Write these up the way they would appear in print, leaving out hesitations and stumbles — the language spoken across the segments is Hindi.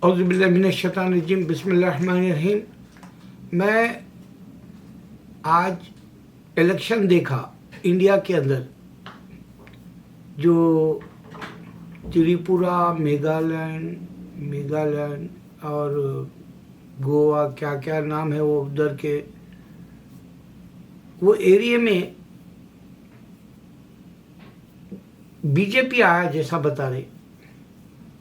औज़ुबिल्लाहिमिनश्शैतानिर्रजीम बिस्मिल्लाहिर्रहमानिर्रहीम। मैं आज इलेक्शन देखा इंडिया के अंदर, जो त्रिपुरा, मेघालय और गोवा, क्या क्या नाम है वो उधर के, वो एरिया में बीजेपी आया जैसा बता रहे।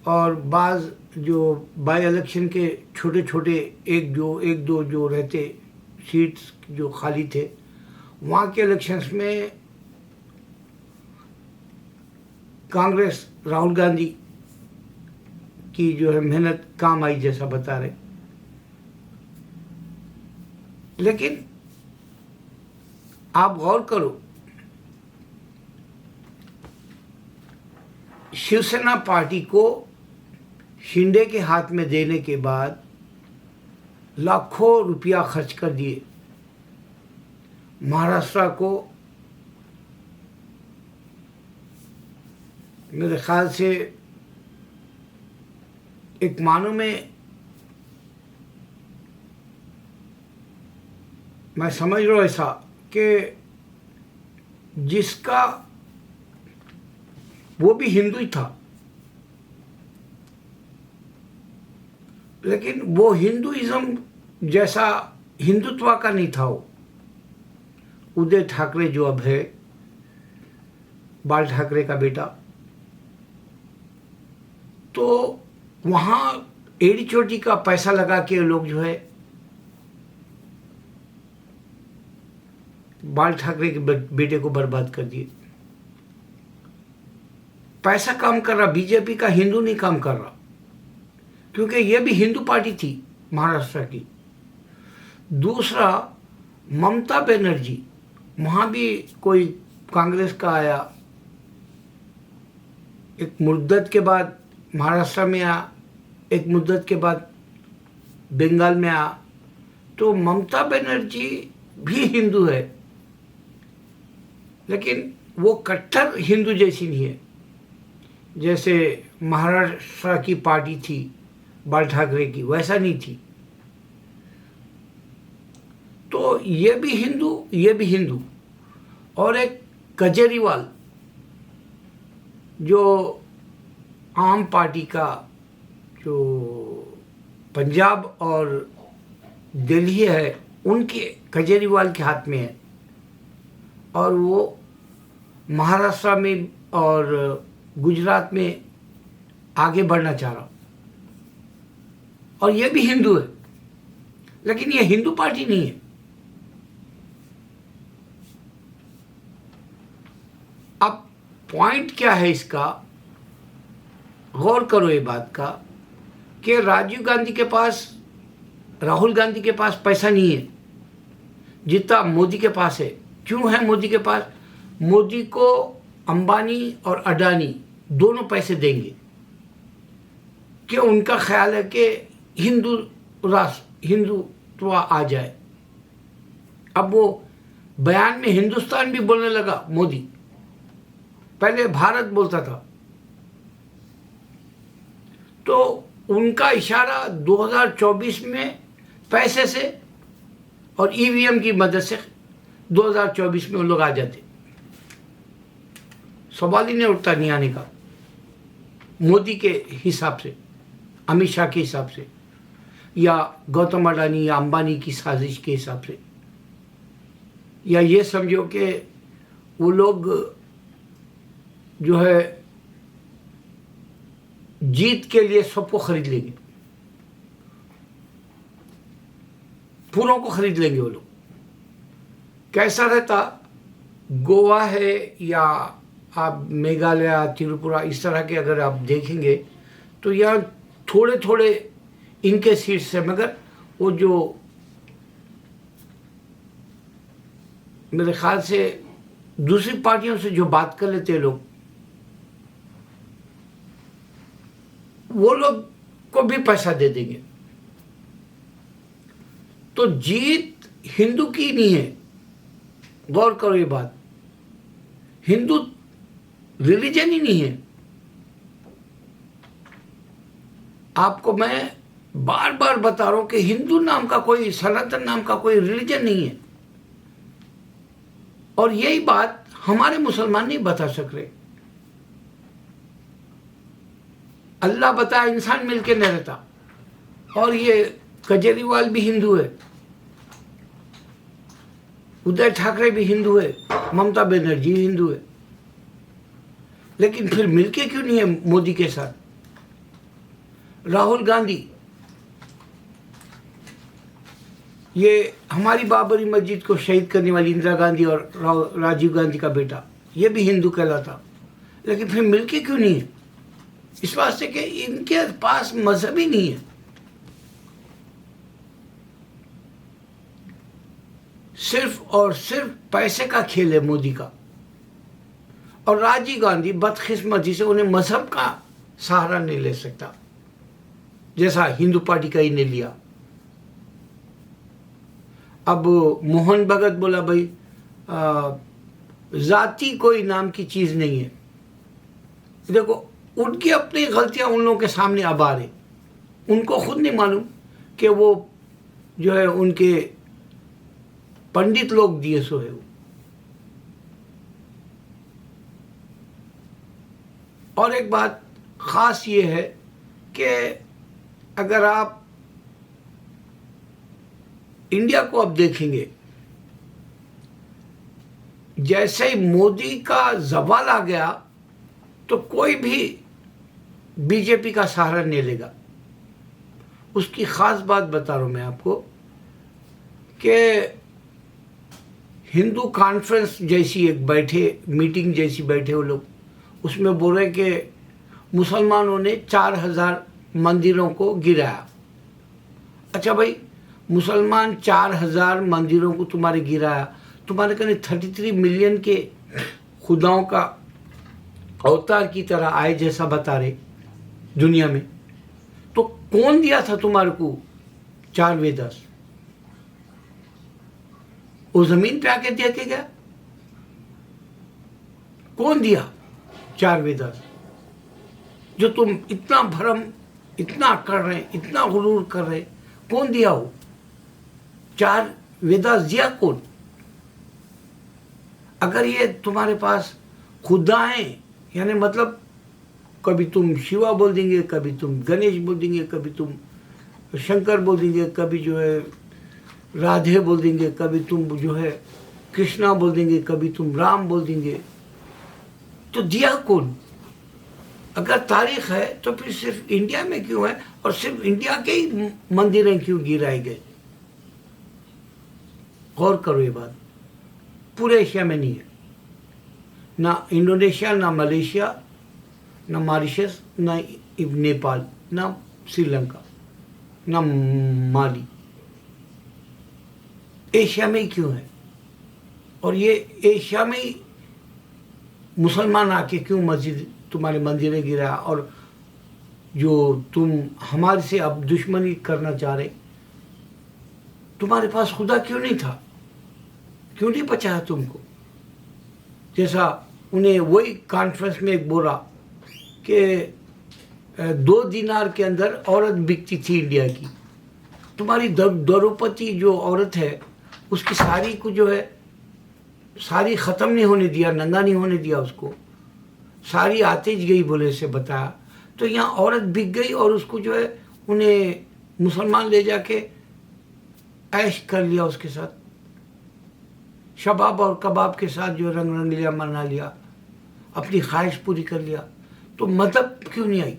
और बाज़ जो बाई इलेक्शन के छोटे छोटे एक दो जो रहते सीट्स जो खाली थे, वहाँ के इलेक्शंस में कांग्रेस राहुल गांधी की जो है मेहनत काम आई जैसा बता रहे। लेकिन आप गौर करो, शिवसेना पार्टी को शिंदे के हाथ में देने के बाद लाखों रुपया खर्च कर दिए। महाराष्ट्र को मेरे ख्याल से एक मानो में मैं समझ रहा हूँ ऐसा कि जिसका वो भी हिंदू ही था, लेकिन वो हिंदुइज्म जैसा हिंदुत्व का नहीं था। वो उदय ठाकरे जो अब है, बाल ठाकरे का बेटा, तो वहाँ एड़ी चोटी का पैसा लगा के लोग जो है बाल ठाकरे के बेटे को बर्बाद कर दिए। पैसा काम कर रहा, बीजेपी का हिंदू नहीं काम कर रहा, क्योंकि ये भी हिंदू पार्टी थी महाराष्ट्र की। दूसरा, ममता बनर्जी, वहाँ भी कोई कांग्रेस का आया, एक मुद्दत के बाद महाराष्ट्र में आया, एक मुद्दत के बाद बंगाल में आया। तो ममता बनर्जी भी हिंदू है, लेकिन वो कट्टर हिंदू जैसी नहीं है जैसे महाराष्ट्र की पार्टी थी बाल ठाकरे की, वैसा नहीं थी। तो ये भी हिंदू। और एक केजरीवाल जो आम पार्टी का, जो पंजाब और दिल्ली है, उनके केजरीवाल के हाथ में है, और वो महाराष्ट्र में और गुजरात में आगे बढ़ना चाह रहा। और ये भी हिंदू है, लेकिन ये हिंदू पार्टी नहीं है। अब पॉइंट क्या है इसका, गौर करो ये बात का, कि राहुल गांधी के पास पैसा नहीं है जितना मोदी के पास है। क्यों है मोदी के पास? मोदी को अंबानी और अडानी दोनों पैसे देंगे कि उनका ख्याल है कि हिंदुत्व आ जाए। अब वो बयान में हिंदुस्तान भी बोलने लगा मोदी, पहले भारत बोलता था। तो उनका इशारा 2024 में पैसे से और ईवीएम की मदद से 2024 में वो लोग आ जाते। सवाल ही नहीं उठता नहीं आने का, मोदी के हिसाब से, अमित शाह के हिसाब से, या गौतम अडानी या अंबानी की साजिश के हिसाब से। या ये समझो कि वो लोग जो है जीत के लिए सबको खरीद लेंगे, पूरों को खरीद लेंगे वो लोग। कैसा रहता, गोवा है या आप मेघालय, त्रिपुरा, इस तरह के अगर आप देखेंगे तो यहाँ थोड़े थोड़े इनके सीट्स है, मगर वो जो मेरे ख्याल से दूसरी पार्टियों से जो बात कर लेते हैं लोग, वो लोग को भी पैसा दे देंगे। तो जीत हिंदू की नहीं है, गौर करो ये बात। हिंदू रिलीजन ही नहीं है, आपको मैं बार बार बता रहा हूं कि हिंदू नाम का कोई, सनातन नाम का कोई रिलीजन नहीं है। और यही बात हमारे मुसलमान नहीं बता सक रहे। अल्लाह बताया इंसान मिलके नहीं रहता। और ये केजरीवाल भी हिंदू है, उदय ठाकरे भी हिंदू है, ममता बनर्जी हिंदू है, लेकिन फिर मिलके क्यों नहीं है मोदी के साथ? राहुल गांधी, ये हमारी बाबरी मस्जिद को शहीद करने वाली इंदिरा गांधी और राजीव गांधी का बेटा, ये भी हिंदू कहलाता, लेकिन फिर मिलके क्यों नहीं है? इस वास्ते कि इनके पास मजहब ही नहीं है। सिर्फ और सिर्फ पैसे का खेल है मोदी का। और राजीव गांधी बदकिस्मती से उन्हें मजहब का सहारा नहीं ले सकता, जैसा हिंदू पार्टी का ही ने लिया। अब मोहन भगत बोला भाई जाति कोई नाम की चीज नहीं है। देखो उनकी अपनी गलतियां उन लोगों के सामने अब आ रही, उनको खुद नहीं मालूम कि वो जो है उनके पंडित लोग दिए सो है। और एक बात खास ये है कि अगर आप इंडिया को अब देखेंगे, जैसे ही मोदी का जवाल आ गया तो कोई भी बीजेपी का सहारा नहीं लेगा। उसकी खास बात बता रहा हूं मैं आपको कि हिंदू कॉन्फ्रेंस जैसी एक बैठे, मीटिंग जैसी बैठे वो लोग, उसमें बोल रहे कि मुसलमानों ने 4000 मंदिरों को गिराया। अच्छा भाई, मुसलमान 4000 मंदिरों को तुम्हारे गिराया, तुम्हारे कहने 33 मिलियन के खुदाओं का अवतार की तरह आए जैसा बता रहे दुनिया में, तो कौन दिया था तुम्हारे को 4 वेदास? वो जमीन पे आके दे के गया? कौन दिया 4 वेदास? जो तुम इतना भ्रम इतना कर रहे, इतना गुरूर कर रहे, कौन दिया हो 4 वेदास? दिया कौन? अगर ये तुम्हारे पास खुदाएं, यानी मतलब कभी तुम शिवा बोल देंगे, कभी तुम गणेश बोल देंगे, कभी तुम शंकर बोल देंगे, कभी जो है राधे बोल देंगे, कभी तुम जो है कृष्णा बोल देंगे, कभी तुम राम बोल देंगे, तो दिया कौन? अगर तारीख है तो फिर सिर्फ इंडिया में क्यों है, और सिर्फ इंडिया के ही मंदिरें क्यों गिराए गए? गौर करो ये बात। पूरे एशिया में नहीं है, ना इंडोनेशिया, ना मलेशिया, ना मॉरिशस, ना नेपाल, ना श्रीलंका, ना माली। एशिया में ही क्यों है? और ये एशिया में ही मुसलमान आके क्यों मस्जिद तुम्हारे मंदिरें गिरा? और जो तुम हमारे से अब दुश्मनी करना चाह रहे, तुम्हारे पास खुदा क्यों नहीं था? क्यों नहीं बचाया तुमको? जैसा उन्हें वही कॉन्फ्रेंस में एक बोला कि 2 दिनार के अंदर औरत बिकती थी इंडिया की। तुम्हारी द्रौपदी जो औरत है, उसकी साड़ी को जो है, साड़ी ख़त्म नहीं होने दिया, नंगा नहीं होने दिया उसको, साड़ी आते गई बोले से बताया। तो यहाँ औरत बिक गई और उसको जो है उन्हें मुसलमान ले जाके ऐश कर लिया, उसके साथ शबाब और कबाब के साथ जो रंग रंगलिया मना लिया, अपनी ख्वाहिश पूरी कर लिया। तो मदद क्यों नहीं आई?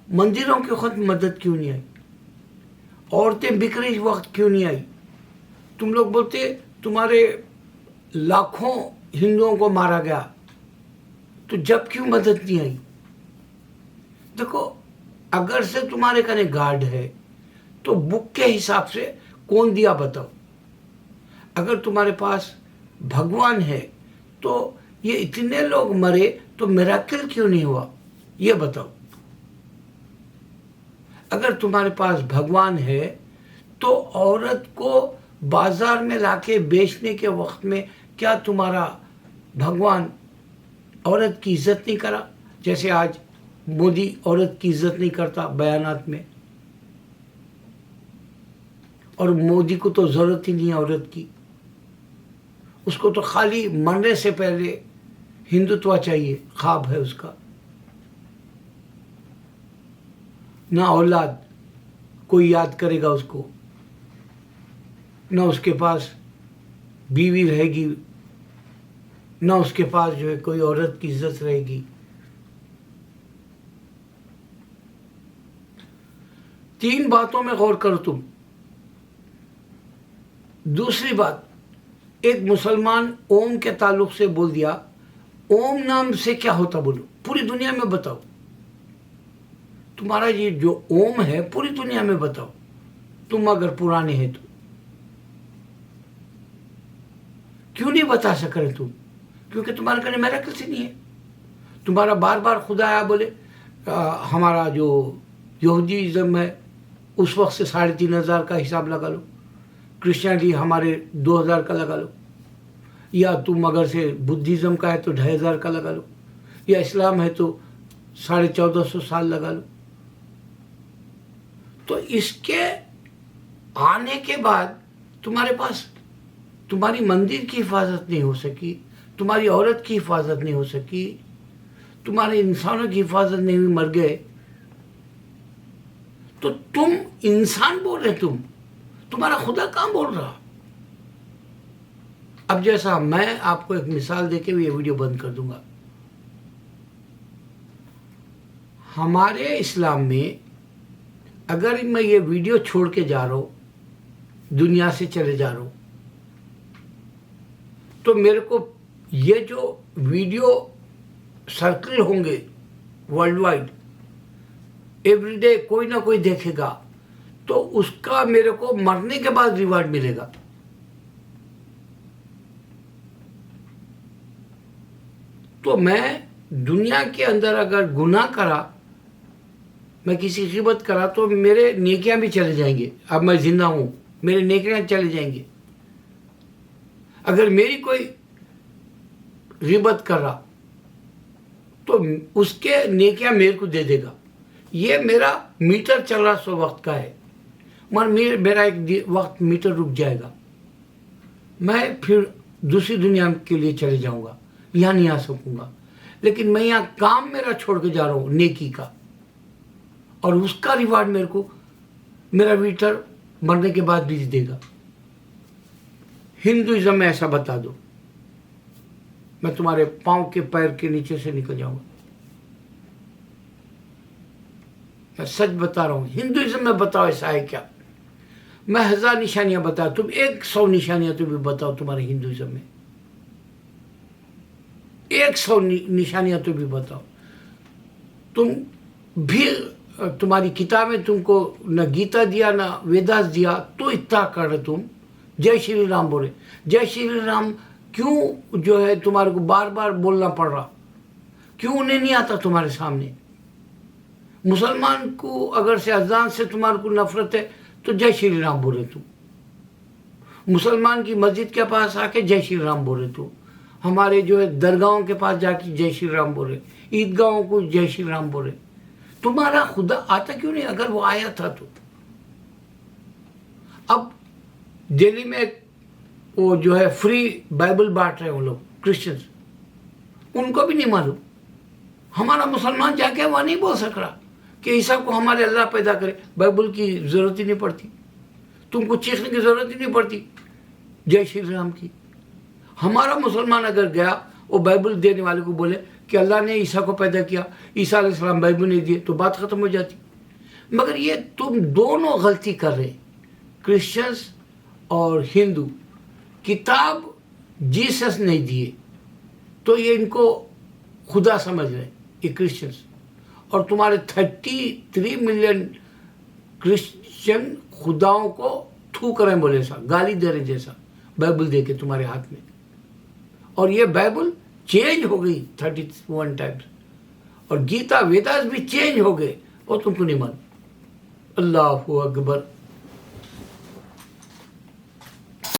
मंदिरों के वक्त मदद क्यों नहीं आई? औरतें बिक रही वक्त क्यों नहीं आई? तुम लोग बोलते तुम्हारे लाखों हिंदुओं को मारा गया, तो जब क्यों मदद नहीं आई? देखो, अगर से तुम्हारे कने गार्ड है तो बुक के हिसाब से कौन दिया बताओ। अगर तुम्हारे पास भगवान है तो ये इतने लोग मरे तो मिराकिल क्यों नहीं हुआ, ये बताओ। अगर तुम्हारे पास भगवान है तो औरत को बाजार में लाके बेचने के वक्त में क्या तुम्हारा भगवान औरत की इज्जत नहीं करा? जैसे आज मोदी औरत की इज्जत नहीं करता बयानात में, और मोदी को तो ज़रूरत ही नहीं है औरत की। उसको तो खाली मरने से पहले हिंदुत्व चाहिए, ख्वाब है उसका। ना औलाद कोई याद करेगा उसको, ना उसके पास बीवी रहेगी, ना उसके पास जो है कोई औरत की इज्जत रहेगी। तीन बातों में गौर करो तुम। दूसरी बात, एक मुसलमान ओम के ताल्लुक से बोल दिया, ओम नाम से क्या होता बोलो, पूरी दुनिया में बताओ। तुम्हारा ये जो ओम है पूरी दुनिया में बताओ, तुम अगर पुराने हैं तो। क्यों नहीं बता सक रहे तुम? क्योंकि तुम्हारे कहने मेरेकल से नहीं है। तुम्हारा बार बार खुदा आया बोले हमारा जो यहूदीज़म है उस वक्त से 3,500 का हिसाब लगा लो, क्रिश्चियनिटी हमारे 2000 का लगा लो, या तुम अगर से बुद्धिज़्म का है तो 2500 का लगा लो, या इस्लाम है तो 1450 साल लगा लो। तो इसके आने के बाद तुम्हारे पास तुम्हारी मंदिर की हिफाजत नहीं हो सकी, तुम्हारी औरत की हिफाजत नहीं हो सकी, तुम्हारे इंसानों की हिफाजत नहीं हुई, मर गए। तो तुम इंसान बोल रहे, तुम्हारा खुदा कहाँ बोल रहा? अब जैसा मैं आपको एक मिसाल देके ये वीडियो बंद कर दूंगा। हमारे इस्लाम में अगर मैं ये वीडियो छोड़ के जा रहा हूं, दुनिया से चले जा रहा हूं, तो मेरे को ये जो वीडियो सर्कल होंगे वर्ल्ड वाइड, एवरीडे कोई ना कोई देखेगा, तो उसका मेरे को मरने के बाद रिवार्ड मिलेगा। तो मैं दुनिया के अंदर अगर गुनाह करा, मैं किसी की गिबत करा, तो मेरे नेकियां भी चले जाएंगे। अब मैं जिंदा हूं, मेरे नेकियां चले जाएंगे। अगर मेरी कोई गिबत कर रहा तो उसके नेकियां मेरे को दे देगा। ये मेरा मीटर चल रहा 100 वक्त का है, मगर मेरा एक वक्त मीटर रुक जाएगा, मैं फिर दूसरी दुनिया के लिए चले जाऊंगा, यहाँ नहीं आ सकूंगा। लेकिन मैं यहाँ काम मेरा छोड़ के जा रहा हूँ नेकी का, और उसका रिवार्ड मेरे को मेरा मीटर मरने के बाद भी देगा। हिंदुइज्म में ऐसा बता दो, मैं तुम्हारे पांव के पैर के नीचे से निकल जाऊंगा। मैं सच बता रहा हूं, हिंदुइज्म में बताओ ऐसा है क्या? मैं 1000 निशानियां बताऊं, तुम 100 निशानियां तो भी बताओ तुम्हारे हिंदुइज्म में, 100 निशानियां तो भी बताओ। तुम भी तुम्हारी किताबें तुमको न गीता दिया न वेदास दिया, तो इतना कर रहे तुम जय श्री राम बोले। जय श्री राम क्यों जो है तुम्हारे को बार बार बोलना पड़ रहा? क्यों उन्हें नहीं आता तुम्हारे सामने? मुसलमान को अगर से अजान से तुम्हारे को नफरत है तो जय श्री राम बोले तुम। मुसलमान की मस्जिद के पास आके जय श्री राम बोले तुम। हमारे जो है दरगाहों के पास जाके जय श्री राम बोले, ईदगाहों को जय श्री राम बोले। तुम्हारा खुदा आता क्यों नहीं? अगर वो आया था तो। अब दिल्ली में वो जो है फ्री बाइबल बांट रहे हैं वो लोग क्रिश्चियंस, उनको भी नहीं मालूम। हमारा मुसलमान जाके वह नहीं बोल सक रहा कि ईसा को हमारे अल्लाह पैदा करे, बाइबल की जरूरत ही नहीं पड़ती, तुमको चीखने की जरूरत ही नहीं पड़ती जय श्री राम की। हमारा मुसलमान अगर गया वो बाइबल देने वाले को बोले कि अल्लाह ने ईसा को पैदा किया, ईसा अलैहिस्सलाम बाइबल नहीं दिए, तो बात खत्म हो जाती। मगर ये तुम दोनों गलती कर रहे, क्रिश्चियंस और हिंदू। किताब जीसस नहीं दिए तो ये इनको खुदा समझ रहे ये क्रिश्चियंस, और तुम्हारे 33 मिलियन क्रिश्चियन खुदाओं को थूक रहे बोले सा, गाली दे रहे जैसा बाइबल दे के तुम्हारे हाथ में। और ये बाइबल चेंज हो गई 31 टाइम्स, और गीता वेदास भी चेंज हो गए, और तुमको नहीं मालूम। अल्लाहु अकबर।